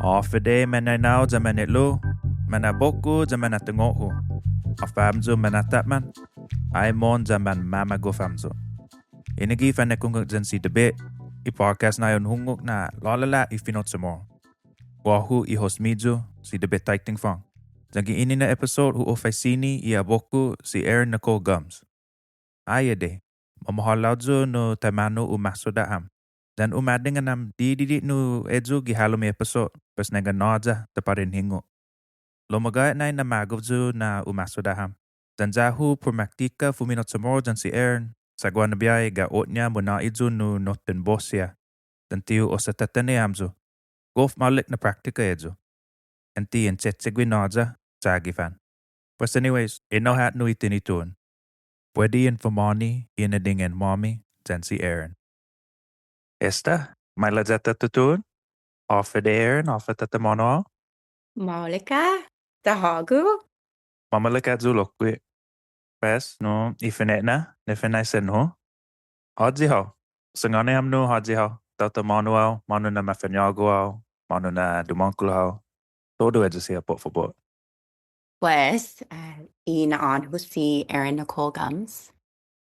Ofede menenau zamanetlo, manabok-ku zaman atengokhu. Afamzo manatapman, aimon zaman mamagofamzo. Inagi fanekungak dyan si debate, i-podcast na yon hingok na lalala ifinot sa mo. Guahu i-hosmidzo si debate taiting fang. Dyan ini na episót hu ofaisini i abok-ku si Erin Nikole Gums. Ayade, mamåhlao no taimanu umásodda ham. Dan umádingan nam dídide no edzo gi halom episót, pues nangga nåya taparin hingok. Lo magåhet na magof na umásodda ham. Dan zahu prumaktika fumino Chamoru dan si Erin, sa na biåhi gaåhet niya munå'i no notan bosya. Dan tiu ossitátani hamzo. Gof malik na praktika edzo. Anti en chéche'gue nåya fan. Pues anyways, inohat no itinitun. Pwede infomoni inadingan-måmi dan si Erin. Esta, may lajata tutun? Offer de Erin, offer tata munå'i? Maulika, tahagu. Mamalika zulokwe. Pues, no, ifinet na, nifinay sen ho. Hodzi ho. Sangane ham no hodzi ho. Tata munå'i, manu na mafanyago, manu na dumanklo. Todo edyo siya po for. Pues, inaan si Erin Nikole Gums.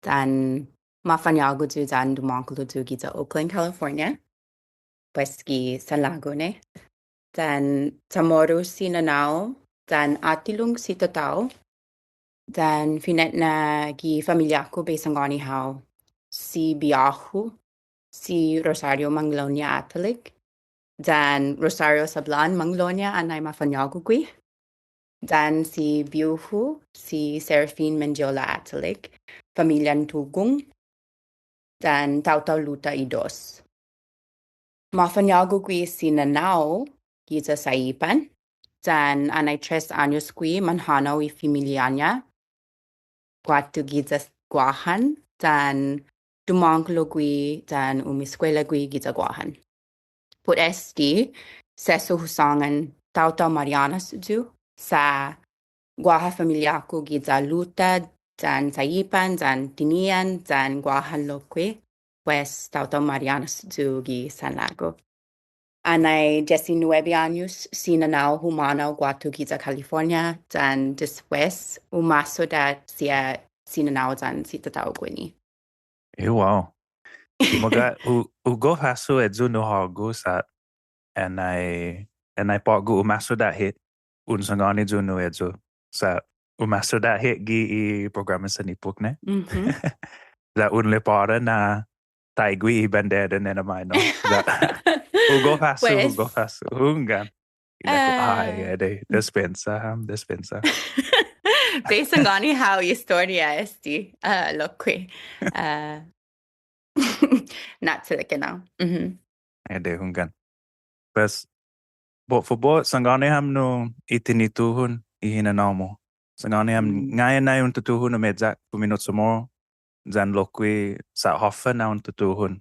Dan mafanyago du dan dumanklo du gita Oakland, California. Pues gi San Lagune. Dan Chamoru si nanao. Dan atilung si tatao. Dan finet na gi familiako besangani hao. Si biåhi. Si Rosario Manglonia Atalik. Dan Rosario Sablan Manglonia anay mafanyago gui. Dan si biåhi. Si Serafin Mendiola Atalik. Familian Tugung. Dan Tautau Luta Idos. Mafanyago gui si nanao. Giza saipan. Dan anay 3 años gui manhanaw I familianya. Guatu giza guahan. Dan dumanklo gui dan umiskwela gui giza guahan. Put esti seso husangan Tautau Marianas du sa guaha familiako giza luta dan saipan dan tinian dan guahan lokwe. Pues Tautau Marianas du gi San Lago. Anay 19 años sinanaw humanaw guatu giza California dan después umásodda siya sinanaw dan si tatao gwini. Wow. Umaga, ugo hasu edzu no hagu sa and I pagu umásodda hit unsangani zu no edzu sa umásodda hit gi I programa sa nipuk ne. Za unle para na taigui I bandera na naman no. Ugo hasu hungan. Ay, despensa. Besangani how historia esti lokwe. Not to now. Ede hungan. Pues for sangani ham no itinituhun ihinanaw mo. Sangani ham ngayon na yung tutuhun na medyak fumino mo zan lokwe sa hoffa na yung tutuhun.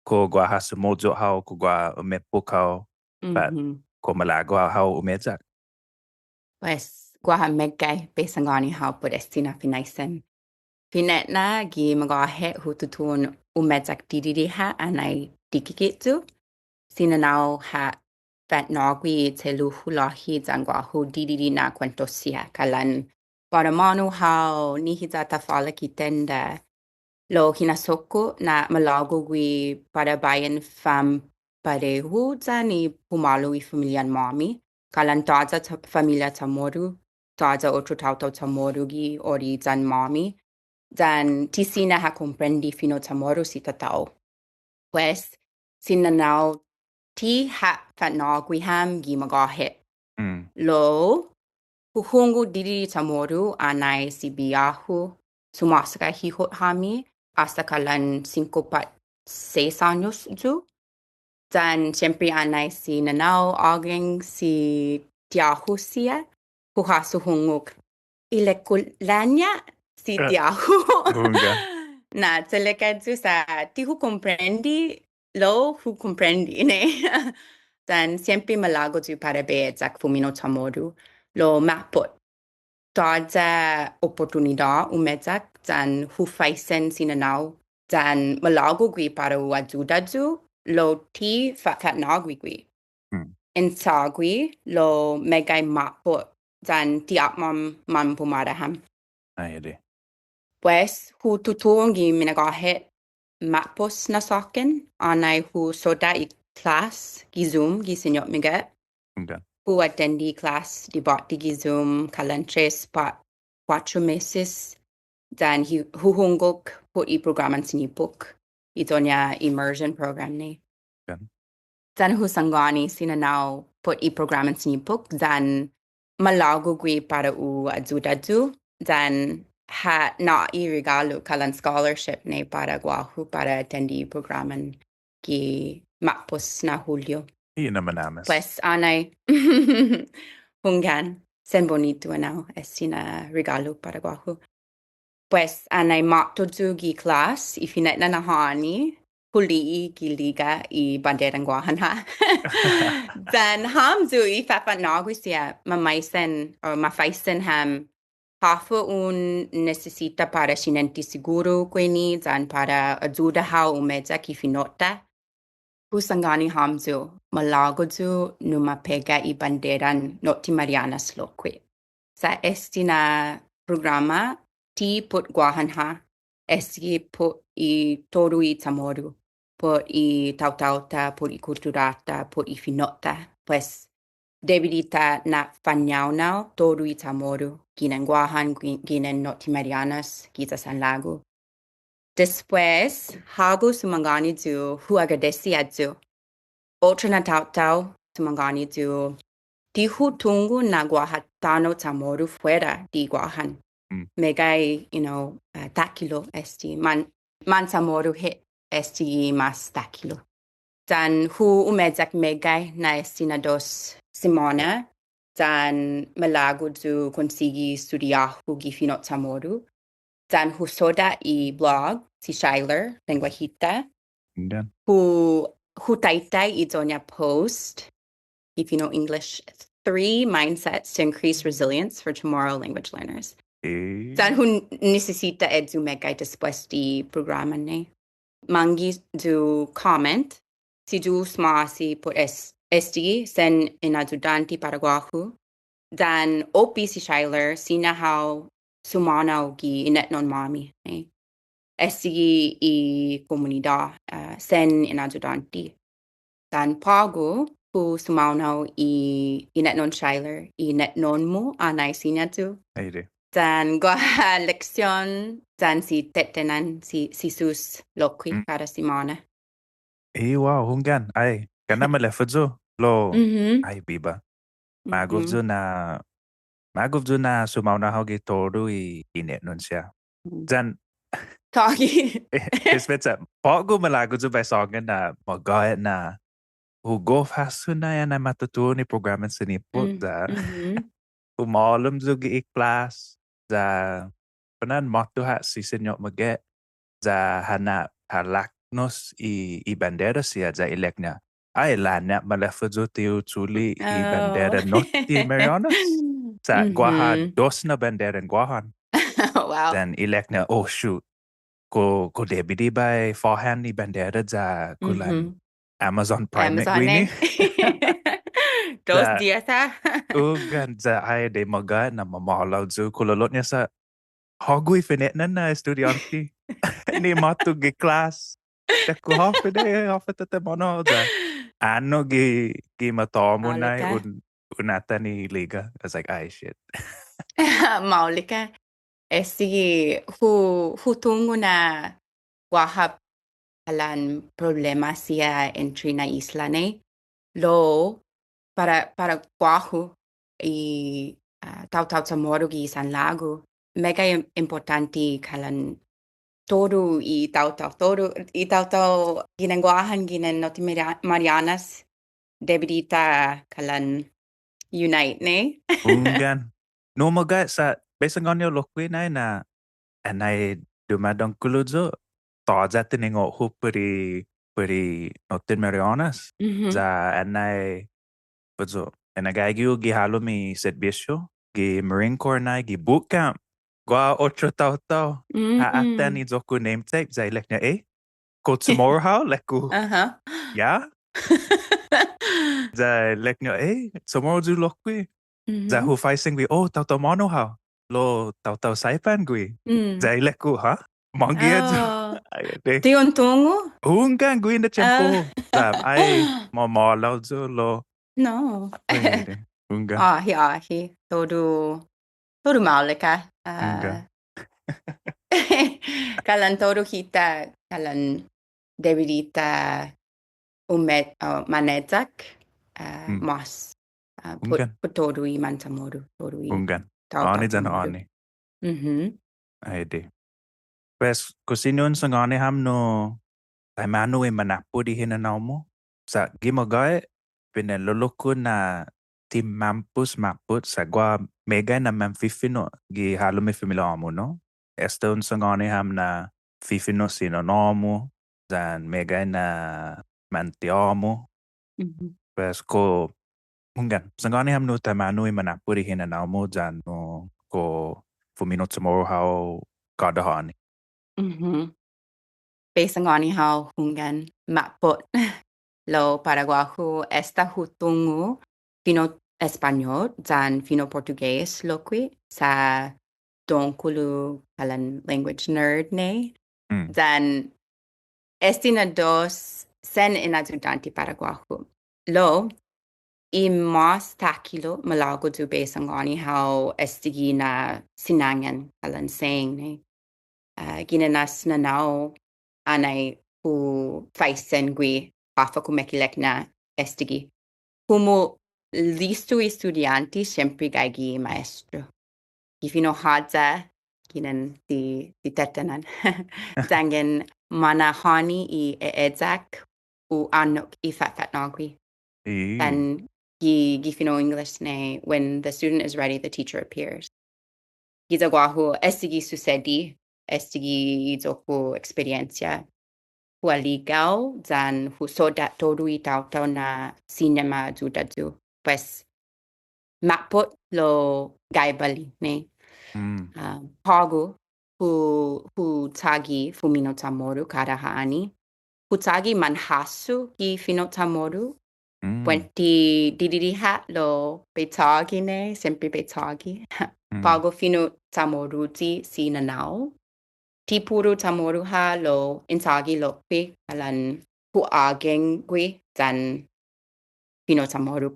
Ko guaha sumojo hao ko guaha umepuk hao. But ko malago hao umedyak. Pues guaha meggay besangani how por estina finaisen. Finet na gi magohet hututun umedyak dídide ha anay dikikitsu. Sinanaw ha vat nagwi te luhulahi zan guahu dídide na kwentosia kalan paramanu hao nihita tafala kitenda. Lo hinasoko na malago gui para bayan fam parehu zani pumalo I familian mami. Kalan taza familia Chamoru, taza otro tautau Chamoru gi ori zan mami. Dan tisina ha comprendi fino Chamoru si tatao. Pues sinanaw ti ha fatnagwi ham gi magohet. Lo huhungu dídide Chamoru anay si biåhi sumasaka hihot hami. Hasta kalan 5-6 años ju. Dan siempre anay si nanao aging si tiyahu siya. Huhasu hingok. Ilekulanya si tiyahu. Na talaga ju sa tihu comprendi lo hu comprendi ne. Dan siempre malago ju para beedzak fumino Chamoru. Lo mapot. Taza oportunidad umedzak dan hufaisen sinanaw dan malago gui para wajuda ju lo ti fatnagwi gui. insagui lo megai mapo dan tiap mam pumadaham. Ayede. Pues hu tutuongi minagahet mapos na soken anay hu soda I class gi Zoom gi senyok migat. Hunggan. Hu attendi class di bot di Zoom kalan 3-4 meses dan hu hingok put I programan sinipuk. Ito niya immersion program ni. Hunggan. Dan hu sanggani sinanaw put I programan sinipuk dan malago gui para u adzudadzu dan nåya regalo kalan scholarship ni para guahu para attendi programan ki mapos na Julio. Yun naman namin. Pues anay hunggan sen bonito now estina regalo para guahu. Pues anay matodzu gi class ifinet na nahani huli gi liga I banderang guahan ha. Dan hamzu I fafanagwi siya mafaisen ham hafa un necesita para sinenti siguro kweni dan para ajuda umedza ki finota. Pusangani hamzu malagodzu numa pega I banderan noti Marianas lokwe. Sa estina programa ti put guahan ha esti put I toru I Chamoru, put I tautauta, put I kulturata, put I finota. Pues debilita na fanyaunau toru I Chamoru, ginen guahan, ginen noti Marianas, giza San Lago. Después, hago sumangani zu hu agradeci adzu. Otra na tautau sumangani zu di hu tungu na guahatano Chamoru fuera di guahan. Megai, takilo esti man Chamoru hit esti mas takilo. Dan hu umedzak megai na esti na dos Simona dan malago zu konsigi studiahu gi finot Chamoru. Dan hu soda I blog si Shiler lenguajita. Hu taitai I doña post if you know English 3 mindsets to increase resilience for tomorrow language learners. Dan hu necesita edzu megai después di programa ne. Mangi du comment si du smasi por esti sen inadudanti para guahu. Dan opi si Shiler sina how sumanaw gi inadingan-måmi. Esti I komunidad sen inadudanti. Dan pago hu sumanaw I inadingan Shiler inadingan-mo anay sinatu. Ayede. Dan guaha leksyon dan si tetenan si sus lokwi para Simona. Wow, hunggan. Ay, kana malefadzo. Lo, ay, biba. Magof zo na sumauna hogi toru I inet nun siya. Dan, Tagi. Ismetsa, pago malago zo by songan na magåhet na hugof hasu na yan na matutuo ni programan sinipot. Umalom zo gi class. Da panan matuha si senyok maget. Da hanap halaknos I bandera siya da ileknya. Ay lana malafadzo tiu tuli I bandera noti Marianas. Sa guaha dos na bandera in guahan. Wow. Then ileknya oh shoot. Ko debidi by forehand ni bandera da kulan Amazon Prime Amazon ni. 2 días ha. Ugan da ay de maga na mamåhlao zu kulolot niya sa hogui finet na estudiånte. Ni matu gi class. Taku hafa de hafa tatamano da. Ano gi matomo na unata ni liga. I was like, ay shit. Maulika. Esi hu tungo na guaha palan problema siya entry na isla ne. Lo para guahu I tautau Chamoru gi San Lago. Mega importanti kalan toru I tautau ginangguahan ginan noti Marianas debidita kalan unite ne. Ungan. No maga sa besangan yo lokwi na anay dumadang kuludzo taja tiningo hu peri noti Marianas. Za anay padzo gaige gi halom I servicio gi Marine Corps na gi boot camp. Gua 8 tau. Haatan ni zoku name tag za ileknya ko tomorrow how leku. Ya? Za lek nyo, Chamoru du lok gui. Za hu fai sing gui, tau mono hao. Lo tau saipan gui. Za lek gu, ha? Mongi aja. Tiyon tungo? Hungan gui na champo. Za, mamåhlao jo lo. No. Hungan. Ahi. Todo maule ka. Hungan. Kalan todo kita, kalan debilita manezak, mas. Todo iman Chamoru. Hungan. Ani jan ani. Pues kusinun sa ngani ham no taimanu manapu di hinanaw mo. Sa gimagay, pinaluloko na tim mampus maput sa gua mega na fifino gi halom fumino mo no. Eston sa ngani ham na fifino sinonomo dan mega na mantiamo. Pues ko hungan. Sa ngani ham no taimanu manapu di hinanaw mo dan no ko fumino Chamoru hao kadahani. Besangani hao hungan mapot lo paraguahu esta hutungu fino español dan fino portugués loqui sa donkulu kalan language nerd ne dan estina dos sen inadingan-måmi paraguahu lo I mas takilo malago du besangani hao estigi na sinangan kalan saying ne ginanas na nao anay ku faisen gui hafa ku mekilek na estigi. Como listo estudiante siempre gaige maestro. Gifino hadza ginan di tetanan. Zangen manahani I edzak u anok I fat nagui. And gifino English ne when the student is ready, the teacher appears. Gizagwahu estigi sucedi. Estigi zoku experiencia hualigaw dan husodat todui tau na cinema judadu. Pues mapot lo gaibali ne. Pagu hu tagi fumino Chamoru karahaani. Hu tagi manhasu gi fino Chamoru. Puenti dídide lo betagi ne, sempre betagi. Pagu fino Chamoru ti sinanao. Tipuru Chamoru ha lo intagi lokpi alan huageng gui dan fino Chamoru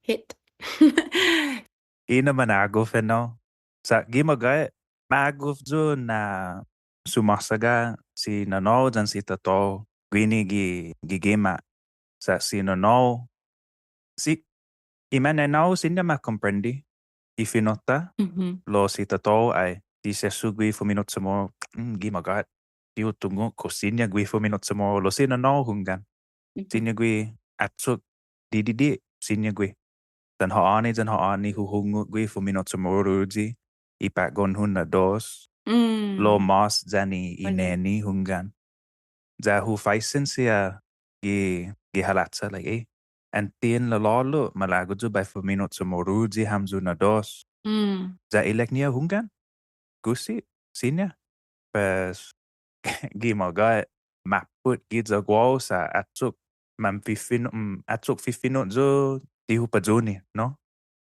hit. Ina magof no. Sa gimagay magof jo na sumasaga si nano dan si tato gwini gigema sa si nano si imananaw sinya makomprendi ifinota lo si tato ay di sesu gui fumino Chamoru gimagay diu tungo kosinya gui fumino Chamoru lo si nano hungan sinya gui atsuk dídide sinya gui dan haani huhungu gui fumino Chamoru ji ipak gon hun na dos lo mas zani ineni hungan za hu faisen sia gi halatsa like antien la lolo malago ju by fumino Chamoru ji hamzu na dos za ileknia hungan gusi sinya pas gi maga maput gi za guo sa atsuk atsuk fifino jo dihu pajuni no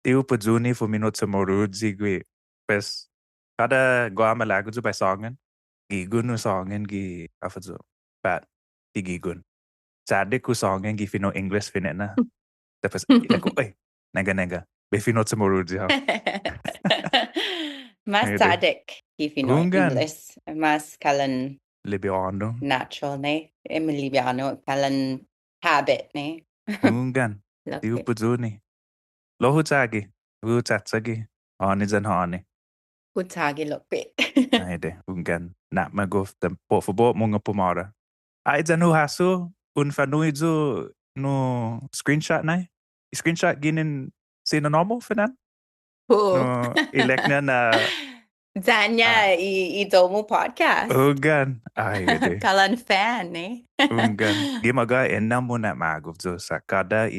dihu pajuni fumino Chamoru ji gui pas kada gua malago ju by songen gigun nu songen gi afajo pat gigun sade ku songen gi fino English finena tapos ilako nangga be fino Chamoru ji ha Mas tadik fino English mas kalan libiano natural ne libiano kalan habit ne hungan dihu pajuni lo hutagi hutsagi ani jan hani hutagi lokpi Aide, hungan na magof tem po fabo mga pumara. Ay janu hasu unfanui jo no screenshot na. Screenshot ginin sinonomo finan. No ileknya na Zanya I domo podcast. Hungan. Ay ide. Kalan fan ne. Hungan. Gimaga enam mo na magof jo sa kada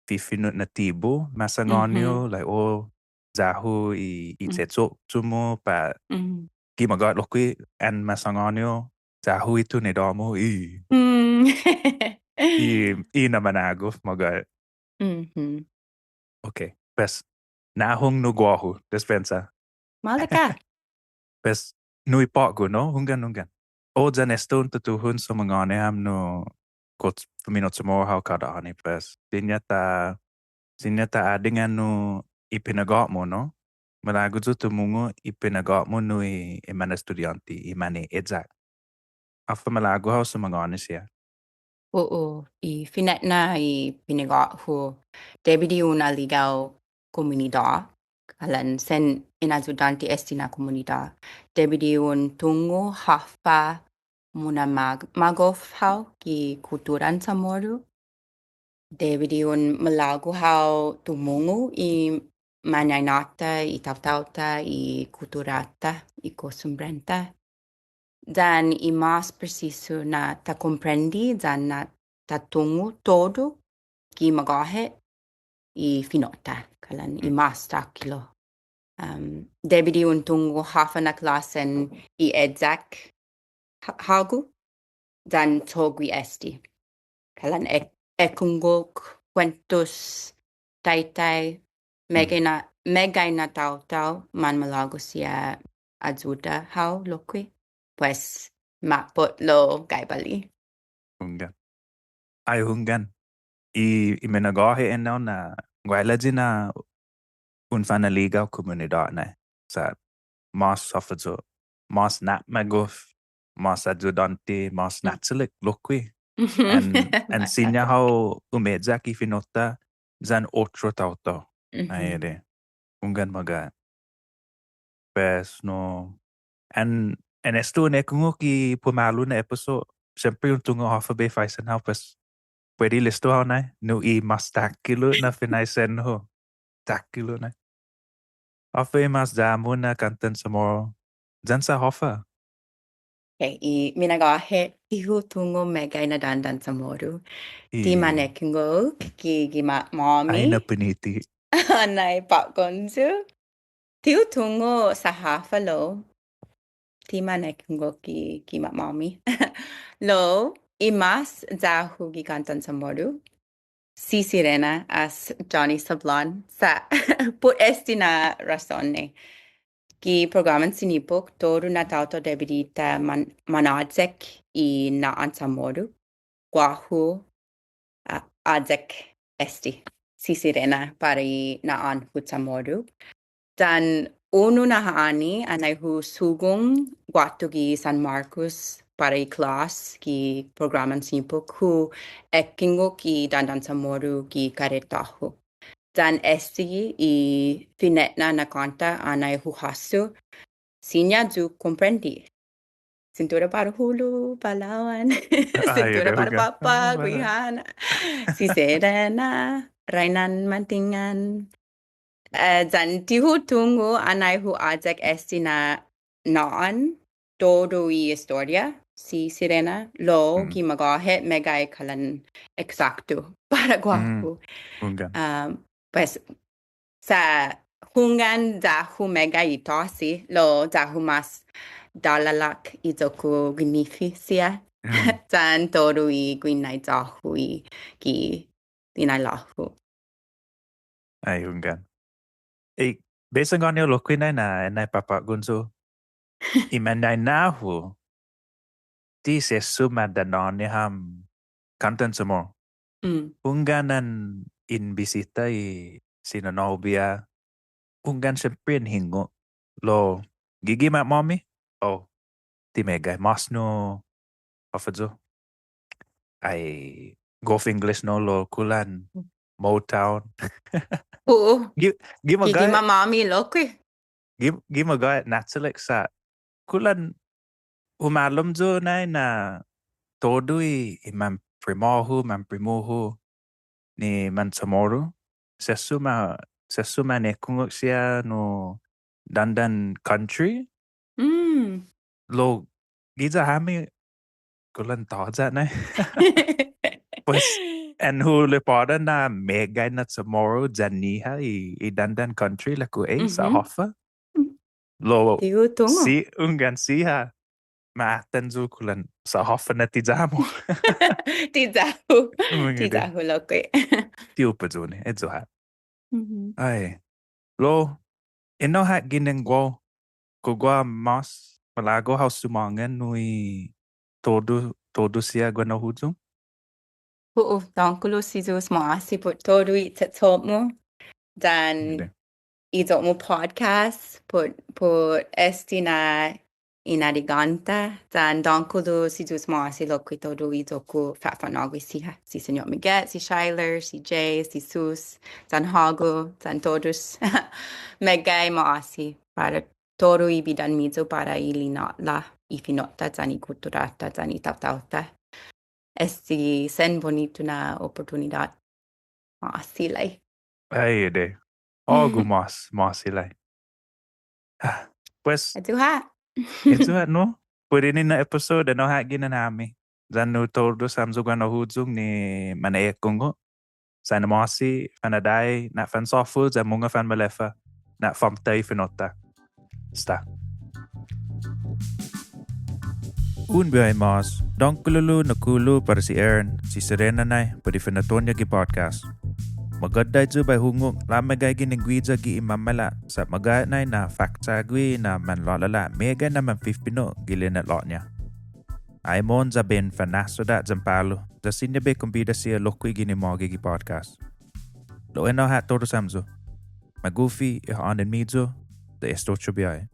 fifino na tibo masangonyo like zahu I chéche'gue tumo pa gimaga lokui an masangonyo zahu itu nedomo I na magof mga. Okay. Pues nahong no guahu despensa. Malaka. Pues nui pago no hungan. O dyan eston tutuhun sa mga aneham no kot fumino hau kada ani pues. Sinyata adingan no ipinagot mo no. Malago to tumungo ipinagot mo no iman estudianti imani edzak. Afa malago hau sa mga ani siya. Oo, i finet na i pinigot ho debidi una ligaw komunidad. Kalan sen inadudante esti na komunidad. Debidi un tungo hafa muna magof hau ki kulturan Chamoru. Debidi un malago hau tumungo i manyaynata, i tautauta, i kulturata, i kosumbrenta. Dan i mas preciso na ta comprendi dan na ta tungu todo ki magohet i finota kalan i mas takilo. Debidi un tungu hafa na klasen i edzak hagu dan togwi esti. Kalan ekungok, cuentos, taitai, megay na tau man malago siya azuda hau lokwi. Pues mapot lo gaibali. Hungan. Ay hungan. I menagahe eno na guaylaji na un fanaligaw komunidad na sa mas safadzo mas nat magof mas adjudante mas natselik lokwi and sinya how umedzak ifinota zan otro tauto aere hungan maga pes no and esto ne kungo ki pumalu na episode siempre un tungo hafa be faisen how pues pwede listo how na no I mas takilo na finaisen ho takilo na hafa mas damo na kantan sa mo dyan sa hafa Okay, i minagahe ihu tungo megay na dandan sa moru. Di manekingo ki ay na mommy. piniti Anay pakonsu. Tiu tungo sa hafa lo. Di manekingo ki mommy. Lo, imas zahu gigantan sa moru. Si sirena as Johnny Sablon sa put esti na razone. Ki programan sinipok toru na tauto debidita manadzek I na ansamoru. Guahu adzek esti. Si sirena para I na an hutsamoru. Dan unu na haani anay hu sugong guatu gi San Marcos para I class ki programan sinipok hu ekingo ki dandan samoru ki karetahu. Dan esti I finetna na kanta anay huhasu. Sinya ju comprendi. Cintura para hulu, Palawan. Cintura para papa, guihan. Si serena, rainan mantingan. Dan tihu tungo anay hu ajak esti na notan. Todo I historia. Si sirena, lo ki magohet megay kalan exacto para guapo. Pues sa hungan dahu mega itosi lo dahu mas dalalak izoku gnificia dan todo I gwinai dahu I ki dinailahu. ay hungan besang ganyo lokwin na papa gunso imanay nahu ti se sumadanon ni ham kantan sa mo hunganan in bisita sinonobia hungan siyempre hingok lo gigi mommy ti megay mas no afadzo ay golf English no lo kulan Motown Oo. gimagay Mamami lokwi. gimagay natselik sa kulan umalom jo na todo man primuhu ni man Chamoru sesuma ne kungok siya no dandan country lo giza hami kulan taja na pues and huli pada na megay na Chamoru janiha I dandan country laku sa hofa lo Tiyo tungo. si ungan siha maatenzu kulan sa hoffen at tizamo. Tizahu lokoy. Tiupazuni, edzo hat. Ay, lo, ino hat ginengwo, kugwa mas, malago haus sumangan nui todo siya gwa na huzum? Oo, dankulo si Zeus maasi put todo i tetsomo. Dan ito mo podcast put esti na inadingan-te. Dan dankulo si Zeus maasi lokoy todo ito ko fafanagwi si Senyor Miguel, si Shiler, si Jay, si Sus, dan hago, dan todos megay maasi para todo ibidan mizo para ilinatla ifinota dan ikulturata dan itawtawta. Esti sen bonito na oportunidad maasilay. Ay, de. Ogu masilay. Pues, Ito ha. ito hat no? Pwede ni na episode no hat ginanami. Zan no todo samzo gwa na huzum ni manayak kungo. Sana masi, adai, na fan sofu, zan munga fan malefa, na famtay finota. Sta. Un biåhi mas, donkululu nakulu para si Erin, si Serena nai, para finatonya gi podcast. Magadday zu bay hingok, lamagay ginengwidza gi imamala, sa magay nai na faktagwi na manlolala, mega na man fumino gilin at lotnya. Aimon za ben fanasoda zampalo, za sinyabe kumbida siya lokwi ginimogi gi podcast. Lo eno hat todo samzo. Magofi anin midzo, de esto biåhi.